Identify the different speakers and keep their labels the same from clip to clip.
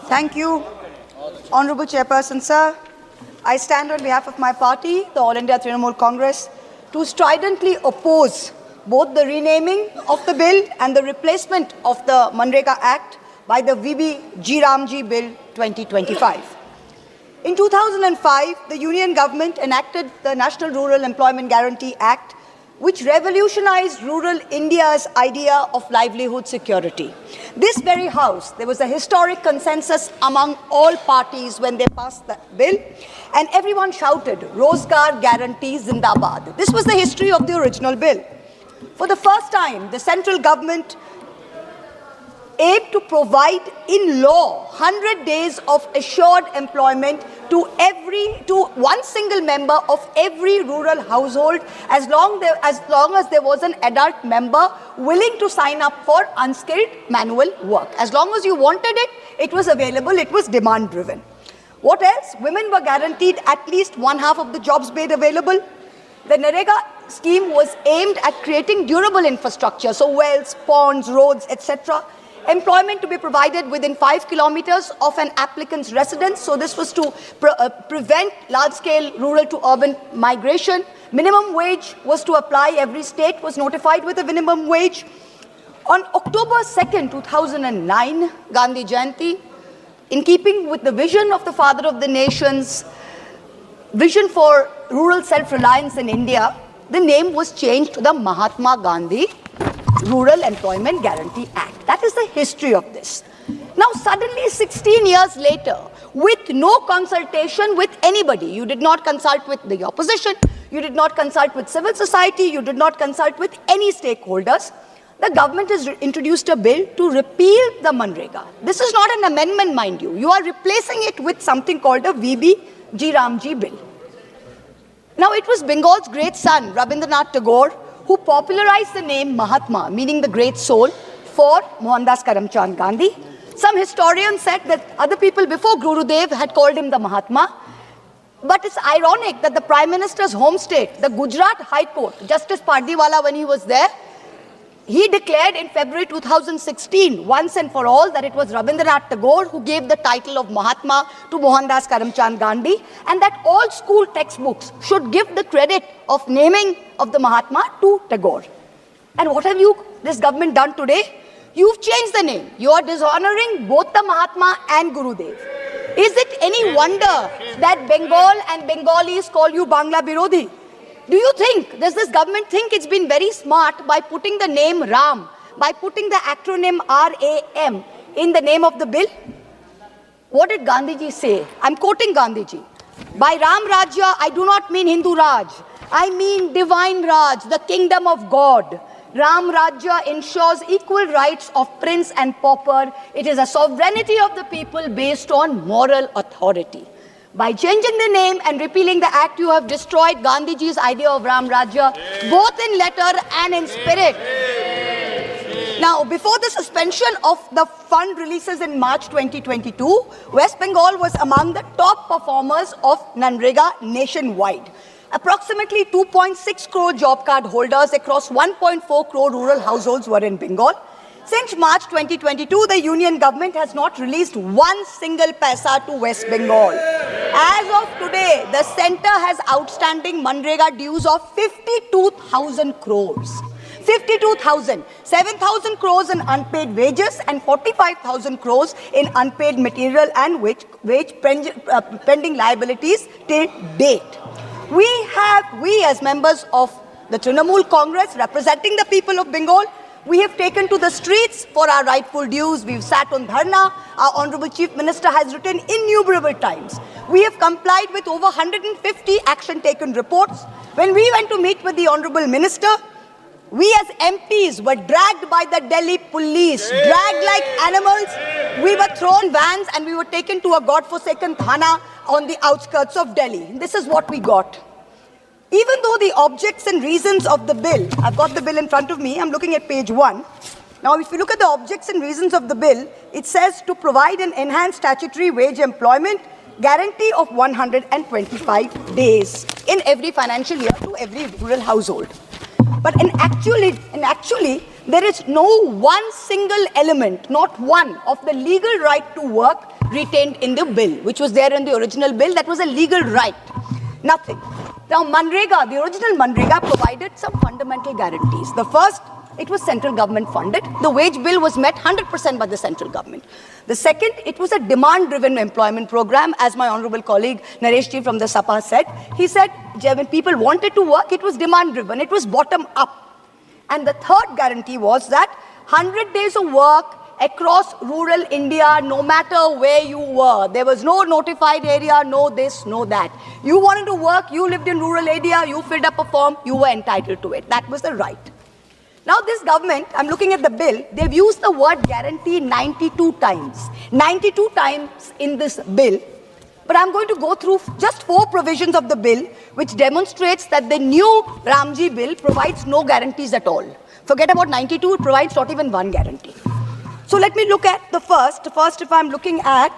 Speaker 1: Thank you, Honorable Chairperson, sir. I stand on behalf of my party, the All India Trinamool Congress, to stridently oppose both the renaming of the bill and the replacement of the Manrega Act by the VB G. Ramji Bill 2025. In 2005, the Union government enacted the National Rural Employment Guarantee Act, which revolutionized rural India's idea of livelihood security. This very house, there was a historic consensus among all parties when they passed the bill, and everyone shouted, Rozgar Guarantee Zindabad. This was the history of the original bill. For the first time, the central government aimed to provide in law 100 days of assured employment to one single member of every rural household as long as there was an adult member willing to sign up for unskilled manual work. As long as you wanted it, it was available, it was demand driven. What else? Women were guaranteed at least one half of the jobs made available. The NREGA scheme was aimed at creating durable infrastructure, so wells, ponds, roads, etc. Employment to be provided within 5 kilometers of an applicant's residence. So this was to prevent large-scale rural to urban migration. Minimum wage was to apply. Every state was notified with a minimum wage. On October 2nd, 2009, Gandhi Jayanti, in keeping with the vision of the father of the nation's vision for rural self-reliance in India, the name was changed to the Mahatma Gandhi Rural Employment Guarantee Act. That is the history of this. Now suddenly 16 years later, with no consultation with anybody, you did not consult with the opposition, you did not consult with civil society, you did not consult with any stakeholders, the government has introduced a bill to repeal the Manrega. This is not an amendment, mind you. You are replacing it with something called a VB G. Ramji Bill. Now it was Bengal's great son, Rabindranath Tagore, who popularized the name Mahatma, meaning the great soul, for Mohandas Karamchand Gandhi. Some historians said that other people before Gurudev had called him the Mahatma. But it's ironic that the Prime Minister's home state, the Gujarat High Court, Justice Pardiwala, when he was there, he declared in February 2016, once and for all, that it was Rabindranath Tagore who gave the title of Mahatma to Mohandas Karamchand Gandhi, and that all school textbooks should give the credit of naming of the Mahatma to Tagore. And what have this government done today? You've changed the name. You are dishonoring both the Mahatma and Gurudev. Is it any wonder that Bengal and Bengalis call you Bangla Birodhi? Do you think, does this government think it's been very smart by putting the name Ram, by putting the acronym RAM in the name of the bill? What did Gandhiji say? I'm quoting Gandhiji. By Ram Rajya, I do not mean Hindu Raj. I mean divine Raj, the kingdom of God. Ram Rajya ensures equal rights of prince and pauper. It is a sovereignty of the people based on moral authority. By changing the name and repealing the act, you have destroyed Gandhiji's idea of Ram Rajya, both in letter and in spirit. Now, before the suspension of the fund releases in March 2022, West Bengal was among the top performers of Manrega nationwide. Approximately 2.6 crore job card holders across 1.4 crore rural households were in Bengal. Since March 2022, the union government has not released one single paisa to West Bengal. As of today, the centre has outstanding Manrega dues of 52,000 crores. 52,000. 7,000 crores in unpaid wages and 45,000 crores in unpaid material and wage pending liabilities till date. We as members of the Trinamool Congress representing the people of Bengal, we have taken to the streets for our rightful dues. We've sat on dharna. Our Honorable Chief Minister has written innumerable times. We have complied with over 150 action taken reports. When we went to meet with the Honorable Minister, we as MPs were dragged by the Delhi police, dragged like animals. We were thrown vans and we were taken to a godforsaken thana on the outskirts of Delhi. This is what we got. Even though the objects and reasons of the bill, I've got the bill in front of me, I'm looking at page 1. Now, if you look at the objects and reasons of the bill, it says to provide an enhanced statutory wage employment guarantee of 125 days in every financial year to every rural household. But actually, there is no one single element, not one, of the legal right to work retained in the bill, which was there in the original bill. That was a legal right. Nothing. Now, Manrega, the original Manrega provided some fundamental guarantees. The first, it was central government funded. The wage bill was met 100% by the central government. The second, it was a demand-driven employment program, as my honorable colleague Naresh Ji from the SAPA said. He said when people wanted to work, it was demand-driven. It was bottom-up. And the third guarantee was that 100 days of work across rural India, no matter where you were. There was no notified area, no this, no that. You wanted to work, you lived in rural area, you filled up a form, you were entitled to it. That was the right. Now this government, I'm looking at the bill, they've used the word guarantee 92 times. 92 times in this bill. But I'm going to go through just 4 provisions of the bill which demonstrates that the new Ramji bill provides no guarantees at all. Forget about 92, it provides not even one guarantee. So let me look at the first. First, if I'm looking at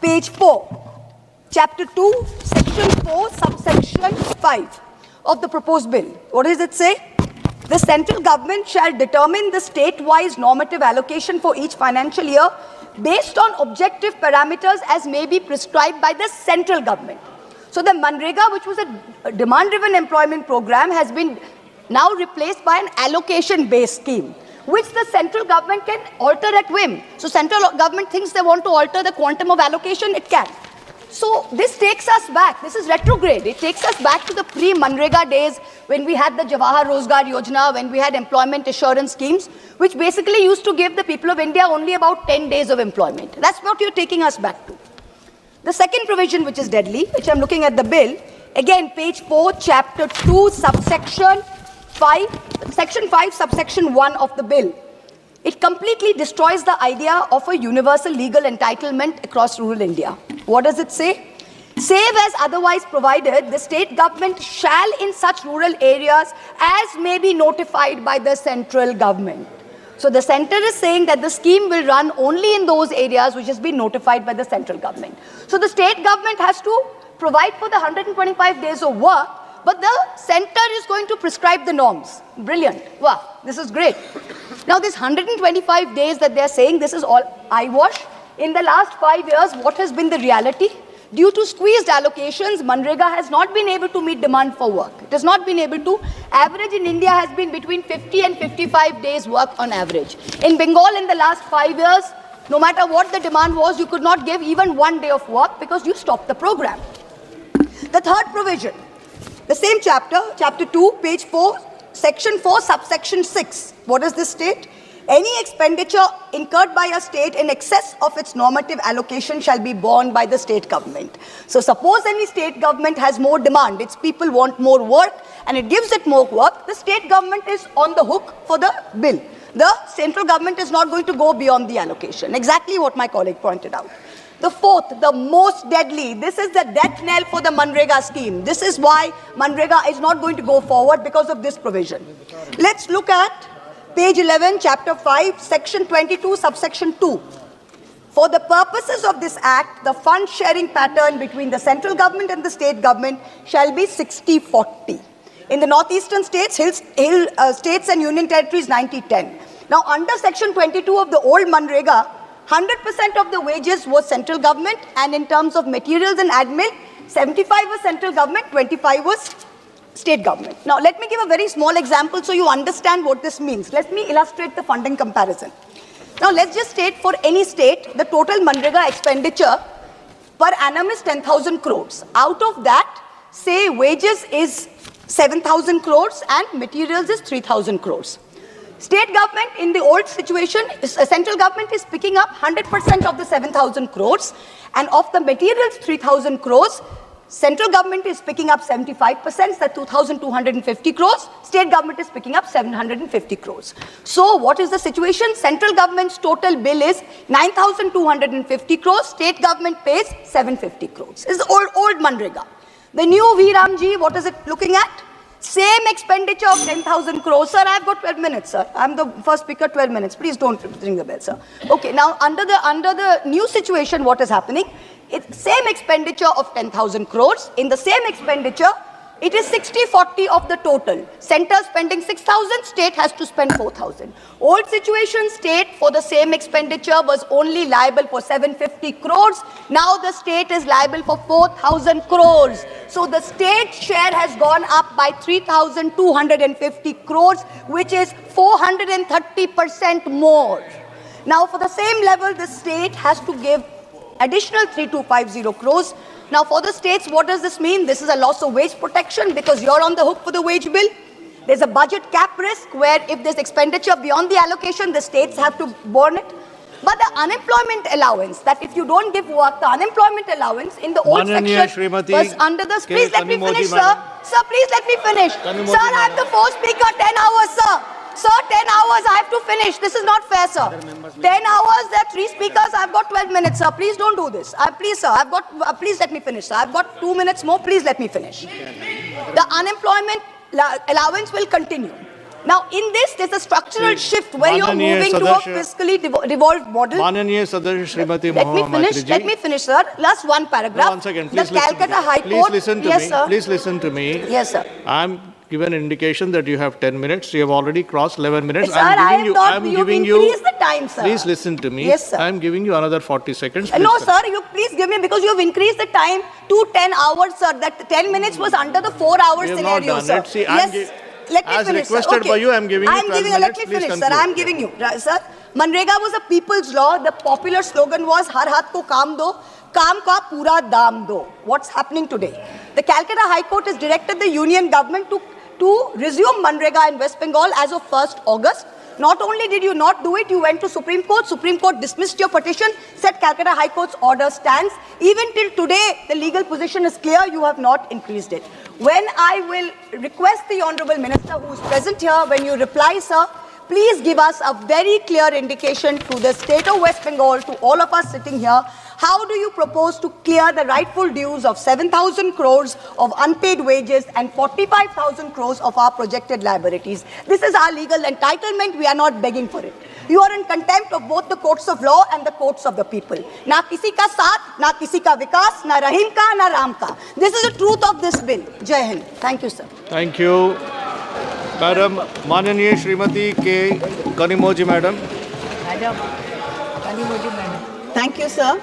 Speaker 1: page 4, chapter 2, section 4, subsection 5 of the proposed bill. What does it say? The central government shall determine the state-wise normative allocation for each financial year based on objective parameters as may be prescribed by the central government. So the Manrega, which was a demand-driven employment program, has been now replaced by an allocation-based scheme, which the central government can alter at whim. So central government thinks they want to alter the quantum of allocation, it can. So this takes us back, this is retrograde, it takes us back to the pre-Manrega days when we had the Jawahar Rozgar Yojana, when we had employment assurance schemes, which basically used to give the people of India only about 10 days of employment. That's what you're taking us back to. The second provision which is deadly, which I'm looking at the bill, again page 4, chapter 2, subsection 5, section 5, subsection 1 of the bill. It completely destroys the idea of a universal legal entitlement across rural India. What does it say? Save as otherwise provided, the state government shall in such rural areas as may be notified by the central government. So the center is saying that the scheme will run only in those areas which has been notified by the central government. So the state government has to provide for the 125 days of work, but the center is going to prescribe the norms. Brilliant. Wow, this is great. Now this 125 days that they are saying, this is all eyewash. In the last 5 years, what has been the reality? Due to squeezed allocations, Manrega has not been able to meet demand for work. It has not been able to. Average in India has been between 50 and 55 days work on average. In Bengal in the last 5 years, no matter what the demand was, you could not give even 1 day of work because you stopped the program. The third provision, the same chapter, chapter 2, page 4, section 4, subsection 6. What does this state? Any expenditure incurred by a state in excess of its normative allocation shall be borne by the state government. So suppose any state government has more demand, its people want more work and it gives it more work, the state government is on the hook for the bill. The central government is not going to go beyond the allocation. Exactly what my colleague pointed out. The fourth, the most deadly, this is the death knell for the Manrega scheme. This is why Manrega is not going to go forward because of this provision. Let's look at page 11, chapter 5, section 22, subsection 2. For the purposes of this act, the fund sharing pattern between the central government and the state government shall be 60-40. In the northeastern states, states and union territories, 90-10. Now, under section 22 of the old Manrega, 100% of the wages was central government, and in terms of materials and admin, 75 was central government, 25 was state government. Now, let me give a very small example so you understand what this means. Let me illustrate the funding comparison. Now, let's just state for any state, the total Manrega expenditure per annum is 10,000 crores. Out of that, say wages is 7,000 crores and materials is 3,000 crores. State government in the old situation, central government is picking up 100% of the 7,000 crores, and of the materials 3,000 crores, central government is picking up 75%, that's 2,250 crores. State government is picking up 750 crores. So what is the situation? Central government's total bill is 9,250 crores. State government pays 750 crores. It's the old Manrega. The new V Ramji, what is it looking at? Same expenditure of 10,000 crores. Sir, I've got 12 minutes, sir. I'm the first speaker, 12 minutes. Please don't ring the bell, sir. Okay, now under the new situation, what is happening? It's same expenditure of 10,000 crores. In the same expenditure, It is 60-40 of the total. Center spending 6,000, state has to spend 4,000. Old situation, state for the same expenditure was only liable for 750 crores. Now the state is liable for 4,000 crores. So the state share has gone up by 3,250 crores, which is 430% more. Now for the same level, the state has to give additional 3,250 crores. Now, for the states, what does this mean? This is a loss of wage protection because you're on the hook for the wage bill. There's a budget cap risk where if there's expenditure beyond the allocation, the states have to borne it. But the unemployment allowance, that if you don't give work, the unemployment allowance in the old section was under the... Please let me finish, sir. Sir, please let me finish. Sir, I have the fourth speaker, 10 hours, sir. Sir, 10 hours, I have to finish. This is not fair, sir. 10 hours, there are 3 speakers, I've got 12 minutes, sir. Please don't do this. Please, sir, please let me finish, sir. I've got 2 minutes more, please let me finish. The unemployment allowance will continue. Now, in this, there's a structural shift where you're moving to a fiscally devolved model. Let me finish, sir. Last one paragraph.
Speaker 2: No, 1 second, please
Speaker 1: the Calcutta High Court.
Speaker 2: Please listen to me. Please listen to me.
Speaker 1: Yes, sir.
Speaker 2: I'm given an indication that you have 10 minutes. You have already crossed 11 minutes.
Speaker 1: Sir, I'm giving you. Increase the time, sir.
Speaker 2: Please listen to me.
Speaker 1: Yes, sir.
Speaker 2: I'm giving you another 40 seconds.
Speaker 1: No, sir, you please give me because you have increased the time to 10 hours, sir. That 10 minutes was under the 4-hour scenario, sir.
Speaker 2: See,
Speaker 1: yes. Let me
Speaker 2: as
Speaker 1: finish,
Speaker 2: requested by you, I'm giving you 12 minutes.
Speaker 1: Let me finish, sir. I'm giving you, sir. Manrega was a people's law. The popular slogan was "Har haath ko kaam do, kaam ka pura daam do." What's happening today? The Calcutta High Court has directed the union government to resume Manrega in West Bengal as of 1st August. Not only did you not do it, you went to Supreme Court. Supreme Court dismissed your petition, said Calcutta High Court's order stands. Even till today, the legal position is clear. You have not increased it. When I will request the Honorable Minister who is present here, when you reply, sir, please give us a very clear indication to the state of West Bengal, to all of us sitting here. How do you propose to clear the rightful dues of 7,000 crores of unpaid wages and 45,000 crores of our projected liabilities? This is our legal entitlement. We are not begging for it. You are in contempt of both the courts of law and the courts of the people. Na kisi ka saath, na kisi ka vikas, na Rahim ka, na Ram ka. This is the truth of this bill. Jai Hind. Thank you, sir.
Speaker 2: Thank you. Madam, Mananiya Srimati K. Kanimoji, madam.
Speaker 1: Thank you, sir.